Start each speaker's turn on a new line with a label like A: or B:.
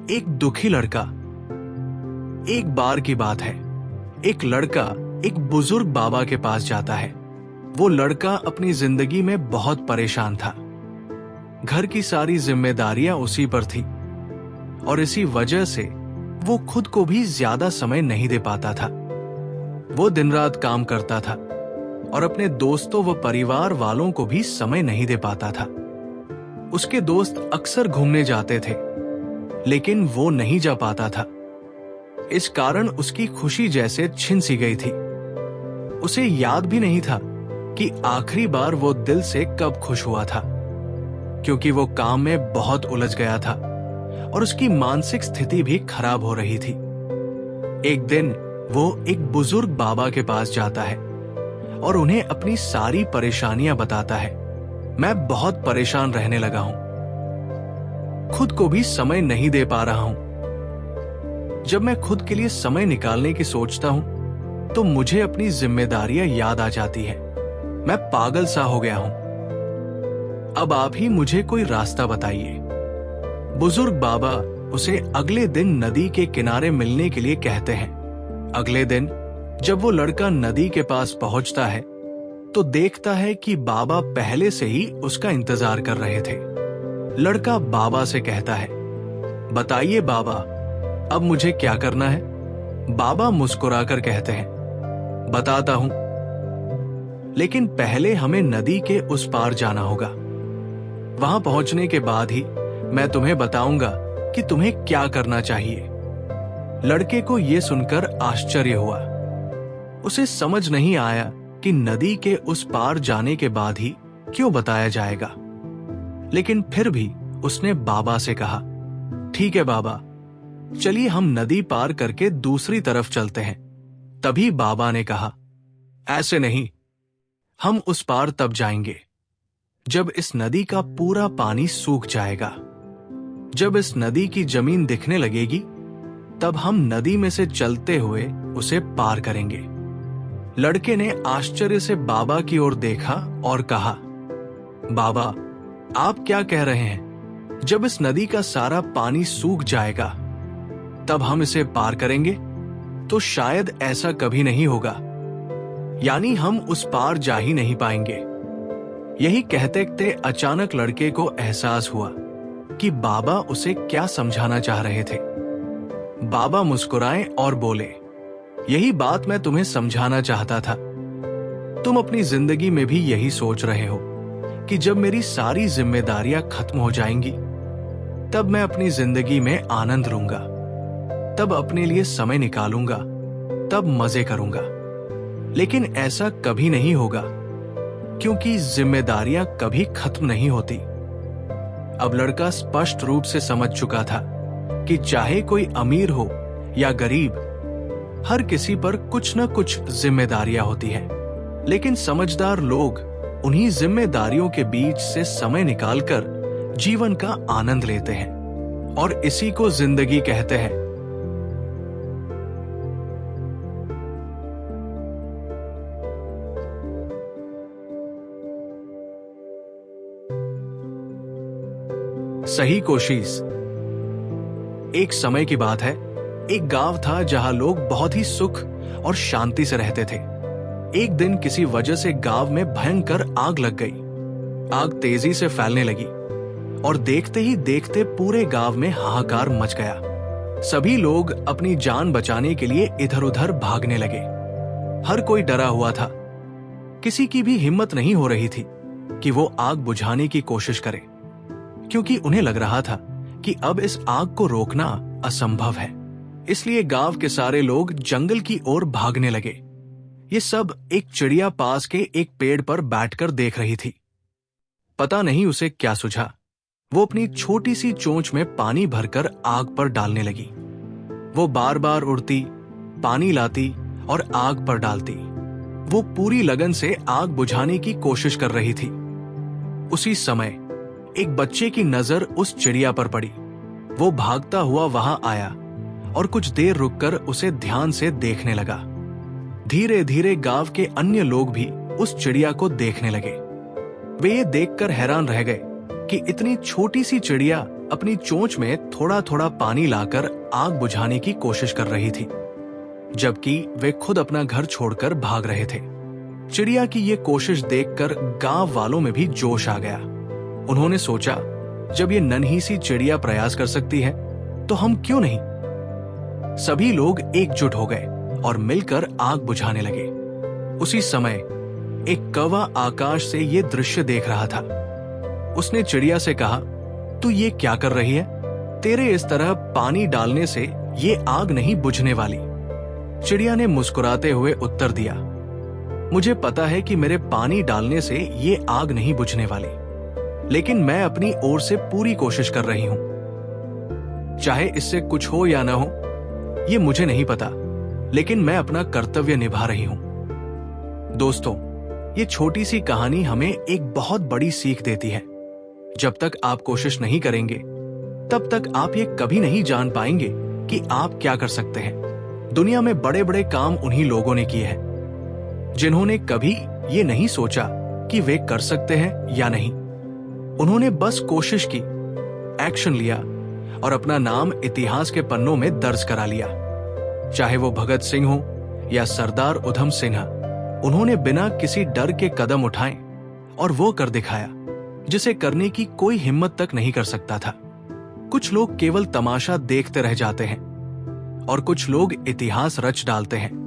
A: एक दुखी लड़का। एक बार की बात है, एक लड़का एक बुजुर्ग बाबा के पास जाता है। वो लड़का अपनी जिंदगी में बहुत परेशान था। घर की सारी जिम्मेदारियां उसी पर थी और इसी वजह से वो खुद को भी ज्यादा समय नहीं दे पाता था। वो दिन रात काम करता था और अपने दोस्तों व परिवार वालों को भी समय नहीं दे पाता था। उसके दोस्त अक्सर घूमने जाते थे, लेकिन वो नहीं जा पाता था। इस कारण उसकी खुशी जैसे छिन सी गई थी। उसे याद भी नहीं था कि आखिरी बार वो दिल से कब खुश हुआ था, क्योंकि वो काम में बहुत उलझ गया था और उसकी मानसिक स्थिति भी खराब हो रही थी। एक दिन वो एक बुजुर्ग बाबा के पास जाता है और उन्हें अपनी सारी परेशानियां बताता है। मैं बहुत परेशान रहने लगा हूं, खुद को भी समय नहीं दे पा रहा हूं। जब मैं खुद के लिए समय निकालने की सोचता हूं तो मुझे अपनी जिम्मेदारियां याद आ जाती है। मैं पागल सा हो गया हूं। अब आप ही मुझे कोई रास्ता बताइए। बुजुर्ग बाबा उसे अगले दिन नदी के किनारे मिलने के लिए कहते हैं। अगले दिन जब वो लड़का नदी के पास पहुंचता है तो देखता है कि बाबा पहले से ही उसका इंतजार कर रहे थे। लड़का बाबा से कहता है, बताइए बाबा, अब मुझे क्या करना है? बाबा मुस्कुराकर कहते हैं, बताता हूं, लेकिन पहले हमें नदी के उस पार जाना होगा। वहां पहुंचने के बाद ही मैं तुम्हें बताऊंगा कि तुम्हें क्या करना चाहिए। लड़के को यह सुनकर आश्चर्य हुआ। उसे समझ नहीं आया कि नदी के उस पार जाने के बाद ही क्यों बताया जाएगा, लेकिन फिर भी उसने बाबा से कहा, ठीक है बाबा, चलिए हम नदी पार करके दूसरी तरफ चलते हैं। तभी बाबा ने कहा, ऐसे नहीं, हम उस पार तब जाएंगे जब इस नदी का पूरा पानी सूख जाएगा। जब इस नदी की जमीन दिखने लगेगी तब हम नदी में से चलते हुए उसे पार करेंगे। लड़के ने आश्चर्य से बाबा की ओर देखा और कहा, बाबा, आप क्या कह रहे हैं? जब इस नदी का सारा पानी सूख जाएगा तब हम इसे पार करेंगे? तो शायद ऐसा कभी नहीं होगा, यानी हम उस पार जा ही नहीं पाएंगे। यही कहते कहते अचानक लड़के को एहसास हुआ कि बाबा उसे क्या समझाना चाह रहे थे। बाबा मुस्कुराए और बोले, यही बात मैं तुम्हें समझाना चाहता था। तुम अपनी जिंदगी में भी यही सोच रहे हो कि जब मेरी सारी जिम्मेदारियां खत्म हो जाएंगी तब मैं अपनी जिंदगी में आनंद लूंगा, तब अपने लिए समय निकालूंगा, तब मजे करूंगा। लेकिन ऐसा कभी नहीं होगा, क्योंकि जिम्मेदारियां कभी खत्म नहीं होती। अब लड़का स्पष्ट रूप से समझ चुका था कि चाहे कोई अमीर हो या गरीब, हर किसी पर कुछ न कुछ जिम्मेदारियां होती हैं। लेकिन समझदार लोग उन्हीं जिम्मेदारियों के बीच से समय निकालकर जीवन का आनंद लेते हैं और इसी को जिंदगी कहते हैं। सही कोशिश। एक समय की बात है, एक गांव था जहां लोग बहुत ही सुख और शांति से रहते थे। एक दिन किसी वजह से गांव में भयंकर आग लग गई। आग तेजी से फैलने लगी और देखते ही देखते पूरे गांव में हाहाकार मच गया। सभी लोग अपनी जान बचाने के लिए इधर उधर भागने लगे। हर कोई डरा हुआ था। किसी की भी हिम्मत नहीं हो रही थी कि वो आग बुझाने की कोशिश करे, क्योंकि उन्हें लग रहा था कि अब इस आग को रोकना असंभव है। इसलिए गांव के सारे लोग जंगल की ओर भागने लगे। ये सब एक चिड़िया पास के एक पेड़ पर बैठकर देख रही थी। पता नहीं उसे क्या सूझा। वो अपनी छोटी सी चोंच में पानी भरकर आग पर डालने लगी। वो बार बार उड़ती, पानी लाती और आग पर डालती। वो पूरी लगन से आग बुझाने की कोशिश कर रही थी। उसी समय एक बच्चे की नजर उस चिड़िया पर पड़ी। वो भागता हुआ वहां आया और कुछ देर रुककर उसे ध्यान से देखने लगा। धीरे धीरे गांव के अन्य लोग भी उस चिड़िया को देखने लगे। वे ये देखकर हैरान रह गए कि इतनी छोटी सी चिड़िया अपनी चोंच में थोड़ा थोड़ा पानी लाकर आग बुझाने की कोशिश कर रही थी, जबकि वे खुद अपना घर छोड़कर भाग रहे थे। चिड़िया की ये कोशिश देखकर गांव वालों में भी जोश आ गया। उन्होंने सोचा, जब ये नन्ही सी चिड़िया प्रयास कर सकती है तो हम क्यों नहीं। सभी लोग एकजुट हो गए और मिलकर आग बुझाने लगे। उसी समय एक कौवा आकाश से ये दृश्य देख रहा था। उसने चिड़िया से कहा, तू ये क्या कर रही है? तेरे इस तरह पानी डालने से ये आग नहीं बुझने वाली। चिड़िया ने मुस्कुराते हुए उत्तर दिया, मुझे पता है कि मेरे पानी डालने से ये आग नहीं बुझने वाली, लेकिन मैं अपनी ओर से पूरी कोशिश कर रही हूं। चाहे इससे कुछ हो या ना हो, ये मुझे नहीं पता, लेकिन मैं अपना कर्तव्य निभा रही हूं। दोस्तों, ये छोटी सी कहानी हमें एक बहुत बड़ी सीख देती है। जब तक आप कोशिश नहीं करेंगे, तब तक आप ये कभी नहीं जान पाएंगे कि आप क्या कर सकते हैं। दुनिया में बड़े बड़े काम उन्हीं लोगों ने किए हैं जिन्होंने कभी ये नहीं सोचा कि वे कर सकते हैं या नहीं। उन्होंने बस कोशिश की, एक्शन लिया और अपना नाम इतिहास के पन्नों में दर्ज करा लिया। चाहे वो भगत सिंह हो या सरदार उधम सिंह, उन्होंने बिना किसी डर के कदम उठाए और वो कर दिखाया जिसे करने की कोई हिम्मत तक नहीं कर सकता था। कुछ लोग केवल तमाशा देखते रह जाते हैं और कुछ लोग इतिहास रच डालते हैं।